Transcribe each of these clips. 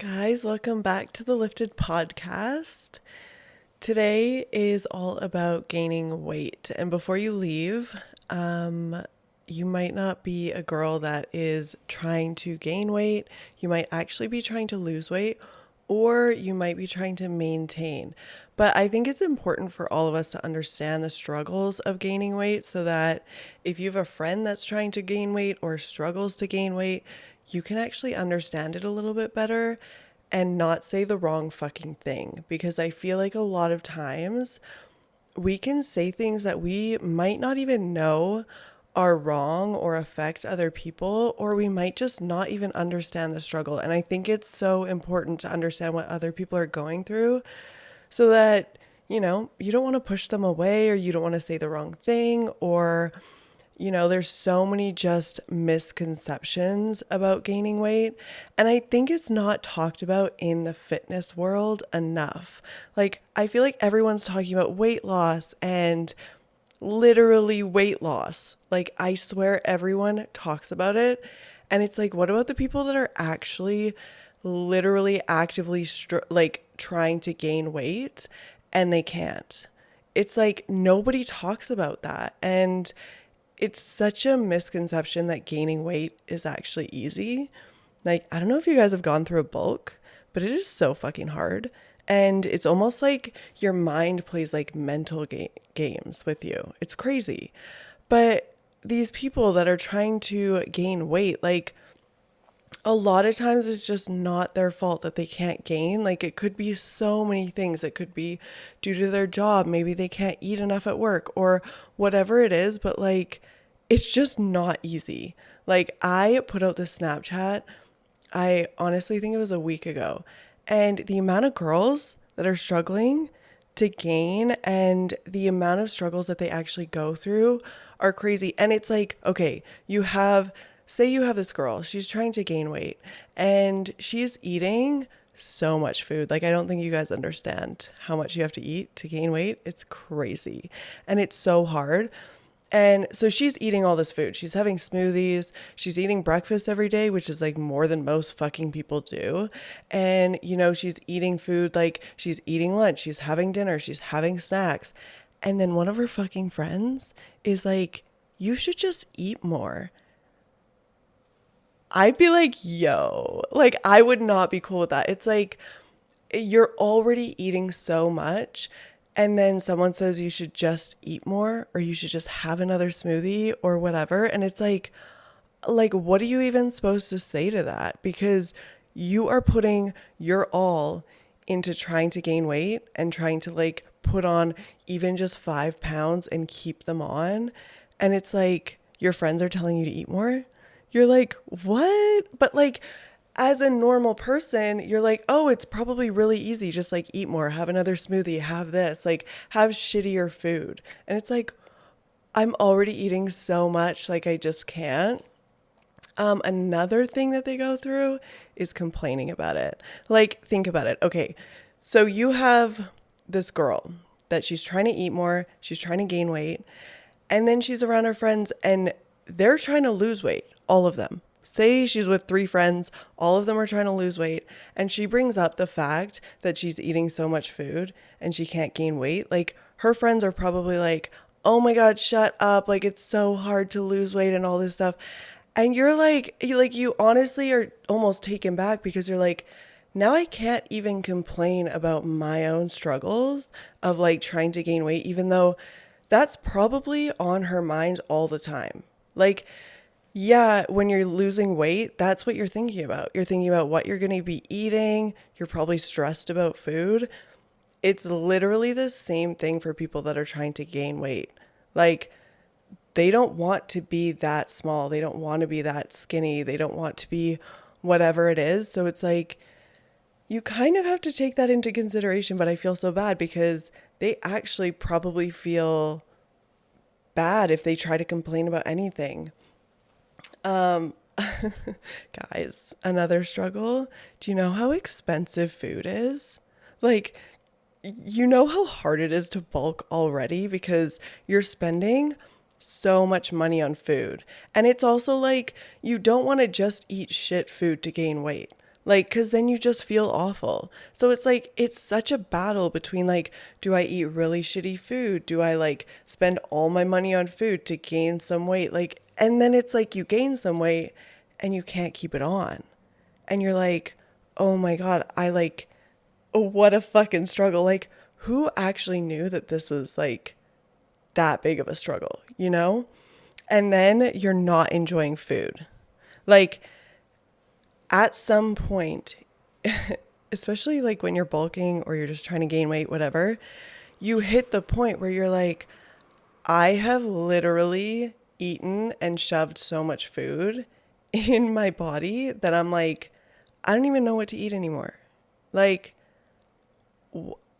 Guys, welcome back to the Lifted podcast. Today is all about gaining weight. And before you leave, you might not be a girl that is trying to gain weight. You might actually be trying to lose weight, or you might be trying to maintain. But I think it's important for all of us to understand the struggles of gaining weight so that if you have a friend that's trying to gain weight or struggles to gain weight, you can actually understand it a little bit better and not say the wrong fucking thing. Because I feel like a lot of times we can say things that we might not even know are wrong or affect other people, or we might just not even understand the struggle. And I think it's so important to understand what other people are going through so that, you don't want to push them away or you don't want to say the wrong thing or there's so many just misconceptions about gaining weight. And I think it's not talked about in the fitness world enough. Like, I feel like everyone's talking about weight loss and literally weight loss. Like, I swear everyone talks about it. And it's like, what about the people that are actually literally actively trying to gain weight and they can't? It's like nobody talks about that. And it's such a misconception that gaining weight is actually easy. Like, I don't know if you guys have gone through a bulk, but it is so fucking hard. And it's almost like your mind plays like mental games with you. It's crazy. But these people that are trying to gain weight, like, a lot of times it's just not their fault that they can't gain. Like, it could be so many things. It could be due to their job. Maybe they can't eat enough at work or whatever it is. But like, it's just not easy. Like, I put out this Snapchat, I honestly think it was a week ago. And the amount of girls that are struggling to gain and the amount of struggles that they actually go through are crazy. And it's like, okay, say you have this girl, she's trying to gain weight and she's eating so much food. Like, I don't think you guys understand how much you have to eat to gain weight. It's crazy. And it's so hard. And so she's eating all this food. She's having smoothies. She's eating breakfast every day, which is like more than most fucking people do. And, she's eating food, like she's eating lunch, she's having dinner, she's having snacks. And then one of her fucking friends is like, you should just eat more. I'd be like, yo, like, I would not be cool with that. It's like, you're already eating so much. And then someone says you should just eat more or you should just have another smoothie or whatever. And it's like, what are you even supposed to say to that? Because you are putting your all into trying to gain weight and trying to like put on even just 5 pounds and keep them on. And it's like, your friends are telling you to eat more. You're like, what? But like, as a normal person, you're like, oh, it's probably really easy. Just like eat more, have another smoothie, have this, like have shittier food. And it's like, I'm already eating so much, like I just can't. Another thing that they go through is complaining about it. Like, think about it. Okay, so you have this girl that she's trying to eat more, she's trying to gain weight, and then she's around her friends and they're trying to lose weight, all of them. Say she's with 3 friends, all of them are trying to lose weight, and she brings up the fact that she's eating so much food and she can't gain weight. Like, her friends are probably like, oh my God, shut up. Like, it's so hard to lose weight and all this stuff. And you're like, you honestly are almost taken back because you're like, now I can't even complain about my own struggles of like trying to gain weight, even though that's probably on her mind all the time. Like, yeah, when you're losing weight, that's what you're thinking about. You're thinking about what you're going to be eating. You're probably stressed about food. It's literally the same thing for people that are trying to gain weight. Like, they don't want to be that small. They don't want to be that skinny. They don't want to be whatever it is. So it's like, you kind of have to take that into consideration. But I feel so bad because they actually probably feel bad if they try to complain about anything. Um, Guys, another struggle. Do you know how expensive food is? Like, you know how hard it is to bulk already because you're spending so much money on food. And it's also like, you don't want to just eat shit food to gain weight. Like, cause then you just feel awful. So it's like, it's such a battle between like, do I eat really shitty food? Do I like spend all my money on food to gain some weight? Like, and then it's like you gain some weight and you can't keep it on. And you're like, oh my God, I like, oh, what a fucking struggle. Like, who actually knew that this was like that big of a struggle, you know? And then you're not enjoying food. Like, at some point, especially like when you're bulking or you're just trying to gain weight, whatever, you hit the point where you're like, I have literally eaten and shoved so much food in my body that I'm like, I don't even know what to eat anymore. Like,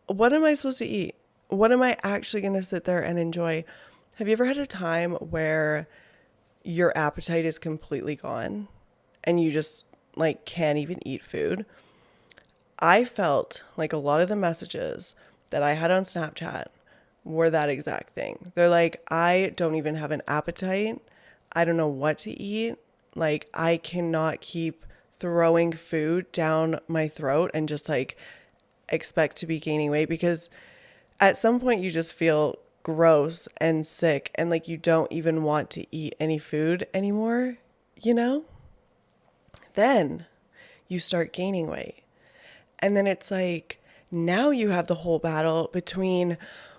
what am I supposed to eat? What am I actually going to sit there and enjoy? Have you ever had a time where your appetite is completely gone and you just like can't even eat food? I felt like a lot of the messages that I had on Snapchat were that exact thing. They're like, I don't even have an appetite. I don't know what to eat. Like, I cannot keep throwing food down my throat and just like expect to be gaining weight, because at some point you just feel gross and sick and like you don't even want to eat any food anymore, you know? Then you start gaining weight. And then it's like, now you have the whole battle between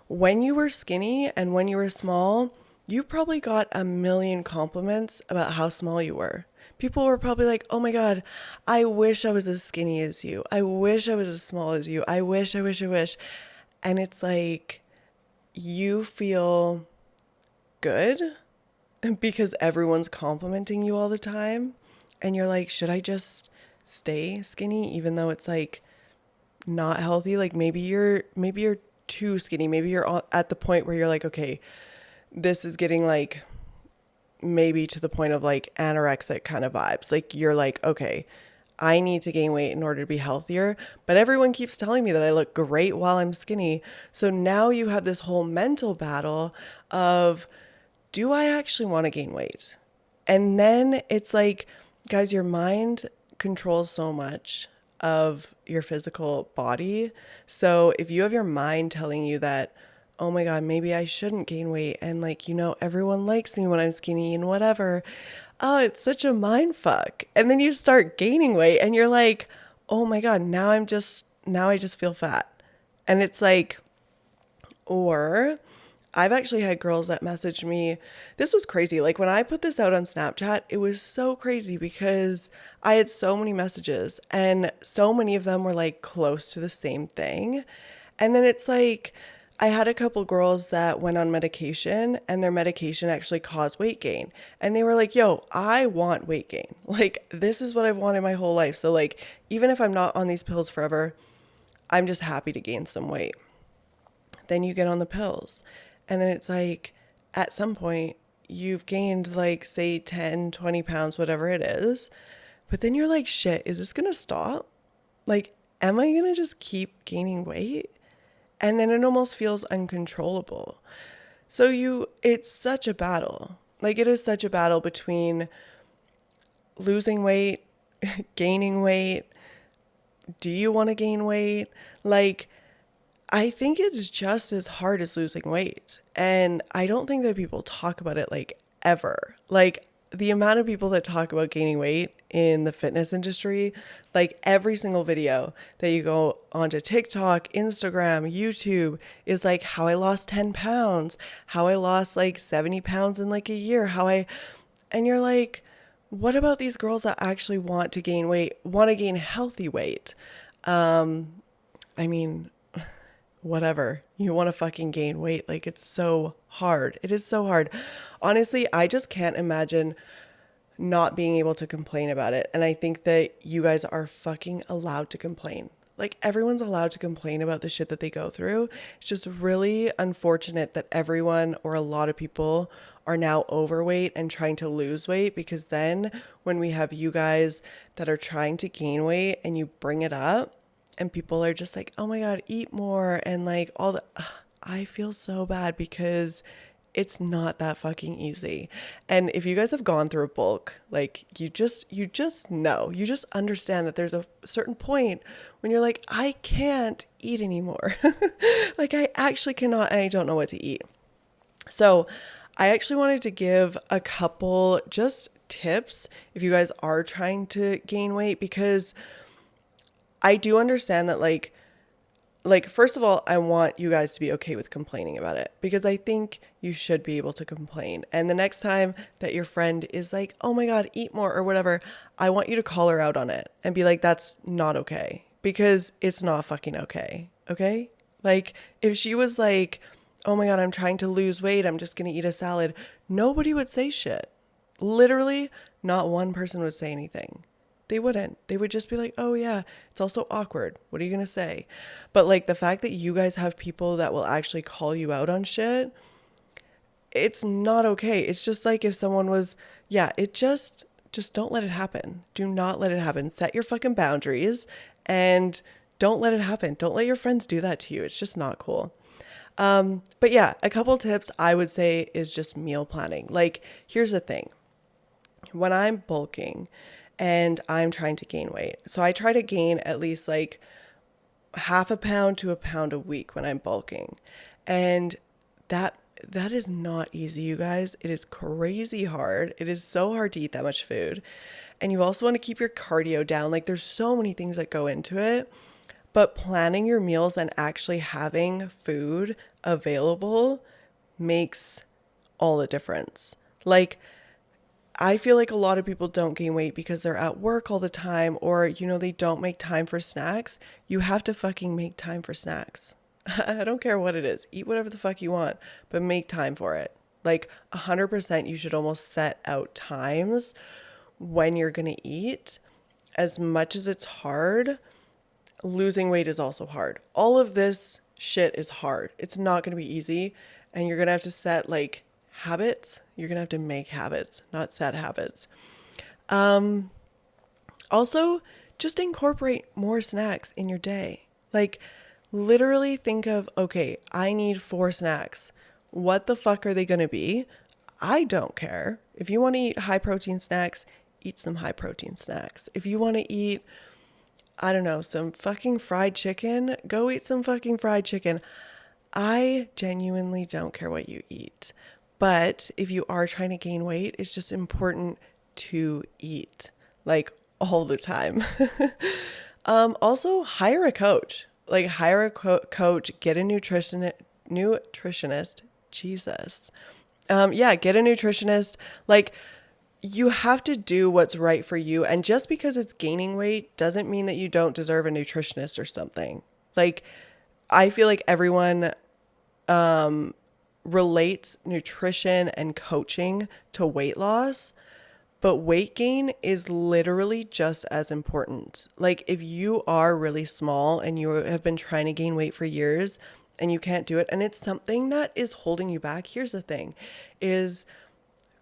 when you were skinny and when you were small. You probably got a million compliments about how small you were. People were probably like, oh my God, I wish I was as skinny as you. I wish I was as small as you. I wish, I wish, I wish. And it's like, you feel good because everyone's complimenting you all the time. And you're like, should I just stay skinny even though it's like not healthy? Like maybe you're too skinny. Maybe you're at the point where you're like, okay, this is getting like maybe to the point of like anorexic kind of vibes. Like you're like, okay, I need to gain weight in order to be healthier, but everyone keeps telling me that I look great while I'm skinny. So now you have this whole mental battle of, do I actually want to gain weight? And then it's like, guys, your mind controls so much of your physical body. So if you have your mind telling you that, oh my God, maybe I shouldn't gain weight, and like, you know, everyone likes me when I'm skinny and whatever. Oh, it's such a mind fuck. And then you start gaining weight and you're like, oh my God, now I just feel fat. And it's like, or I've actually had girls that messaged me. This was crazy. Like when I put this out on Snapchat, it was so crazy because I had so many messages and so many of them were like close to the same thing. And then it's like, I had a couple girls that went on medication and their medication actually caused weight gain. And they were like, yo, I want weight gain. Like, this is what I've wanted my whole life. So like, even if I'm not on these pills forever, I'm just happy to gain some weight. Then you get on the pills. And then it's like, at some point, you've gained like, say, 10, 20 pounds, whatever it is. But then you're like, shit, is this going to stop? Like, am I going to just keep gaining weight? And then it almost feels uncontrollable. So it's such a battle. Like it is such a battle between losing weight, gaining weight. Do you want to gain weight? Like, I think it's just as hard as losing weight. And I don't think that people talk about it like ever. Like the amount of people that talk about gaining weight in the fitness industry, like every single video that you go onto TikTok, Instagram, YouTube is like how I lost 10 pounds, how I lost like 70 pounds in like a year, and you're like, what about these girls that actually want to gain weight, want to gain healthy weight? I mean, whatever. You want to fucking gain weight. Like it's so hard. It is so hard. Honestly, I just can't imagine not being able to complain about it. And I think that you guys are fucking allowed to complain. Like everyone's allowed to complain about the shit that they go through. It's just really unfortunate that everyone or a lot of people are now overweight and trying to lose weight, because then when we have you guys that are trying to gain weight and you bring it up and people are just like, oh my God, eat more. And like I feel so bad because It's not that fucking easy. And if you guys have gone through a bulk, like you just know, you just understand that there's a certain point when you're like, I can't eat anymore. Like I actually cannot, and I don't know what to eat. So I actually wanted to give a couple just tips if you guys are trying to gain weight, because I do understand that like first of all, I want you guys to be okay with complaining about it, because I think you should be able to complain. And the next time that your friend is like, "Oh my God, eat more," or whatever, I want you to call her out on it and be like, "That's not okay," because it's not fucking okay. Okay? Like if she was like, "Oh my God, I'm trying to lose weight, I'm just going to eat a salad," nobody would say shit. Literally, not one person would say anything. They wouldn't. They would just be like, "Oh yeah, it's also awkward. What are you going to say?" But like the fact that you guys have people that will actually call you out on shit, it's not okay. It's just like if someone was, yeah, it just don't let it happen. Do not let it happen. Set your fucking boundaries and don't let it happen. Don't let your friends do that to you. It's just not cool. But yeah, a couple tips I would say is just meal planning. Like, here's the thing. When I'm bulking and I'm trying to gain weight, so I try to gain at least like half a pound to a pound a week when I'm bulking. And that is not easy, you guys. It is crazy hard. It is so hard to eat that much food. And you also want to keep your cardio down. Like there's so many things that go into it. But planning your meals and actually having food available makes all the difference. Like I feel like a lot of people don't gain weight because they're at work all the time, or, they don't make time for snacks. You have to fucking make time for snacks. I don't care what it is. Eat whatever the fuck you want, but make time for it. Like 100% you should almost set out times when you're going to eat. As much as it's hard, losing weight is also hard. All of this shit is hard. It's not going to be easy, and you're going to have to set like habits. You're going to have to make habits, not set habits. Also, just incorporate more snacks in your day. Like, literally think of, okay, I need 4 snacks. What the fuck are they going to be? I don't care. If you want to eat high protein snacks, eat some high protein snacks. If you want to eat, I don't know, some fucking fried chicken, go eat some fucking fried chicken. I genuinely don't care what you eat. But if you are trying to gain weight, it's just important to eat like all the time. Also hire a coach, like hire a coach, get a nutritionist, Jesus. Yeah, get a nutritionist. Like you have to do what's right for you. And just because it's gaining weight doesn't mean that you don't deserve a nutritionist or something. Like I feel like everyone, relates nutrition and coaching to weight loss, but weight gain is literally just as important. Like if you are really small and you have been trying to gain weight for years and you can't do it and it's something that is holding you back, here's the thing is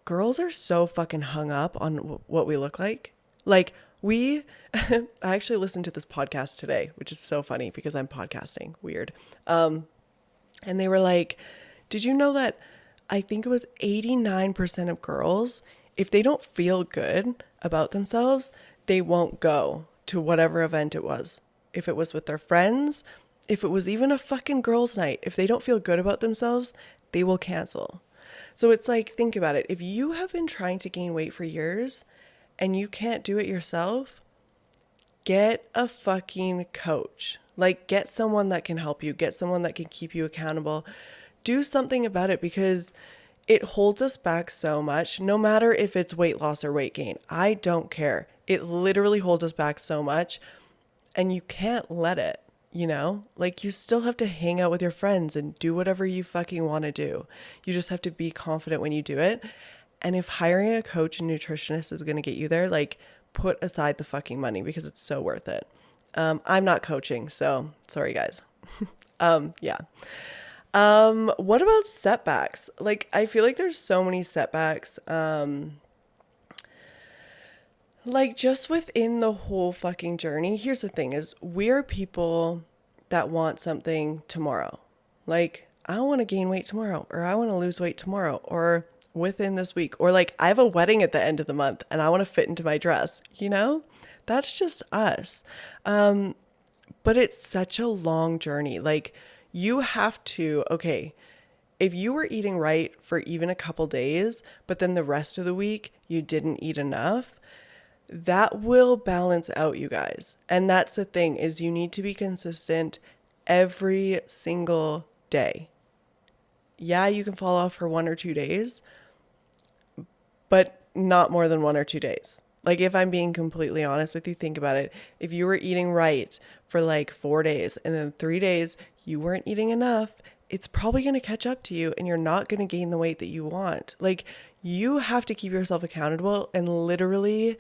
girls are so fucking hung up on what we look like. Like we I actually listened to this podcast today, which is so funny because I'm podcasting. Weird. And they were like, did you know that I think it was 89% of girls, if they don't feel good about themselves, they won't go to whatever event it was. If it was with their friends, if it was even a fucking girls' night, if they don't feel good about themselves, they will cancel. So it's like, think about it. If you have been trying to gain weight for years and you can't do it yourself, get a fucking coach. Like get someone that can help you, get someone that can keep you accountable. Do something about it because it holds us back so much, no matter if it's weight loss or weight gain. I don't care. It literally holds us back so much and you can't let it, Like you still have to hang out with your friends and do whatever you fucking want to do. You just have to be confident when you do it. And if hiring a coach and nutritionist is going to get you there, like put aside the fucking money because it's so worth it. I'm not coaching, so sorry guys. Yeah. What about setbacks? Like, I feel like there's so many setbacks, like just within the whole fucking journey. Here's the thing is we're people that want something tomorrow. Like, I want to gain weight tomorrow, or I want to lose weight tomorrow, or within this week, or like I have a wedding at the end of the month and I want to fit into my dress, you know? That's just us. But it's such a long journey. Like you have to, okay, if you were eating right for even a couple days, but then the rest of the week you didn't eat enough, that will balance out, you guys. And that's the thing, is you need to be consistent every single day. Yeah, you can fall off for 1 or 2 days, but not more than 1 or 2 days. Like if I'm being completely honest with you, think about it. If you were eating right for like 4 days and then 3 days you weren't eating enough, it's probably going to catch up to you and you're not going to gain the weight that you want. Like you have to keep yourself accountable and literally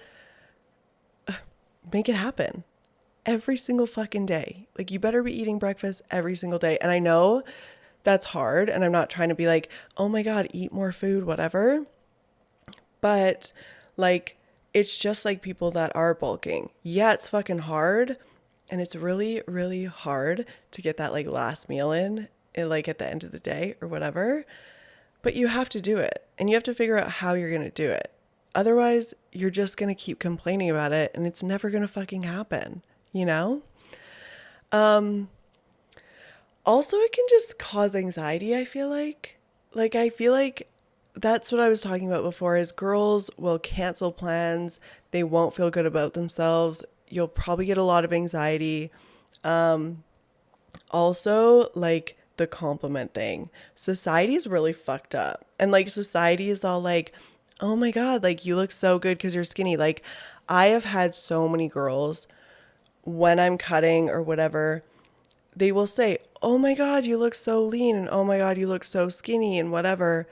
make it happen every single fucking day. Like you better be eating breakfast every single day. And I know that's hard and I'm not trying to be like, oh my God, eat more food, whatever. But like, it's just like people that are bulking. Yeah, it's fucking hard. And it's really, really hard to get that like last meal in like at the end of the day or whatever. But you have to do it and you have to figure out how you're going to do it. Otherwise, you're just going to keep complaining about it and it's never going to fucking happen, you know? Also, it can just cause anxiety, I feel like. Like, I feel like that's what I was talking about before is girls will cancel plans. They won't feel good about themselves. You'll probably get a lot of anxiety. Also, like the compliment thing. Society is really fucked up. And like society is all like, oh my God, like you look so good because you're skinny. Like I have had so many girls when I'm cutting or whatever, they will say, oh my God, you look so lean. And oh my God, you look so skinny and whatever.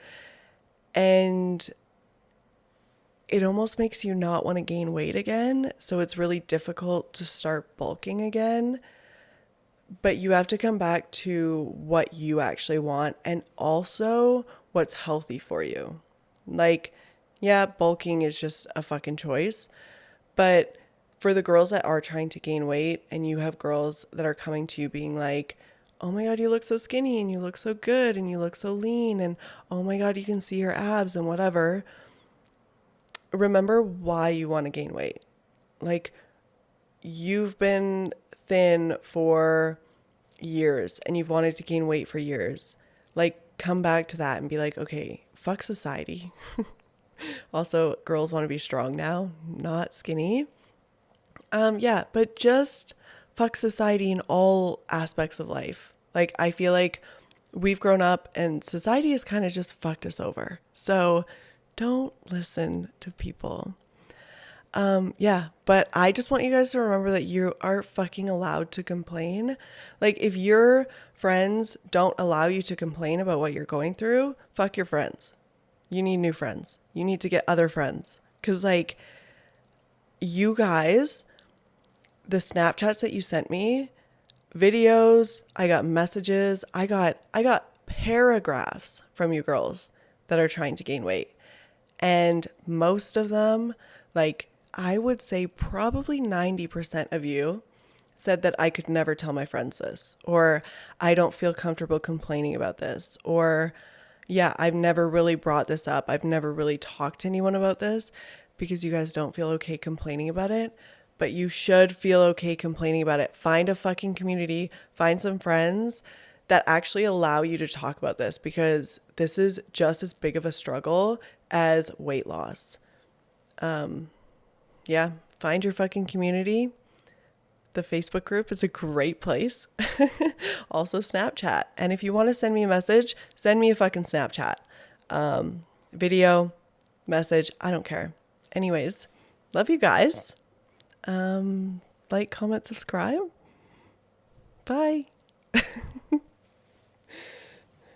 And it almost makes you not want to gain weight again. So it's really difficult to start bulking again. But you have to come back to what you actually want and also what's healthy for you. Like, yeah, bulking is just a fucking choice. But for the girls that are trying to gain weight and you have girls that are coming to you being like, oh my God, you look so skinny and you look so good and you look so lean and oh my God, you can see your abs and whatever. Remember why you want to gain weight. Like you've been thin for years and you've wanted to gain weight for years. Like come back to that and be like, okay, fuck society. Also, girls want to be strong now, not skinny. Yeah, but just fuck society in all aspects of life. Like I feel like we've grown up and society has kind of just fucked us over. So don't listen to people. Yeah, but I just want you guys to remember that you are fucking allowed to complain. Like if your friends don't allow you to complain about what you're going through, fuck your friends. You need new friends. You need to get other friends. 'Cause like you guys, the Snapchats that you sent me, videos, I got messages, I got paragraphs from you girls that are trying to gain weight. And most of them, like I would say probably 90% of you said that I could never tell my friends this, or I don't feel comfortable complaining about this, or yeah, I've never really brought this up. I've never really talked to anyone about this because you guys don't feel okay complaining about it, but you should feel okay complaining about it. Find a fucking community, find some friends that actually allow you to talk about this because this is just as big of a struggle as weight loss. Yeah, find your fucking community. The Facebook group is a great place. Also Snapchat. And if you want to send me a message, send me a fucking Snapchat. Video, message, I don't care. Anyways, love you guys. Like, comment, subscribe. Bye.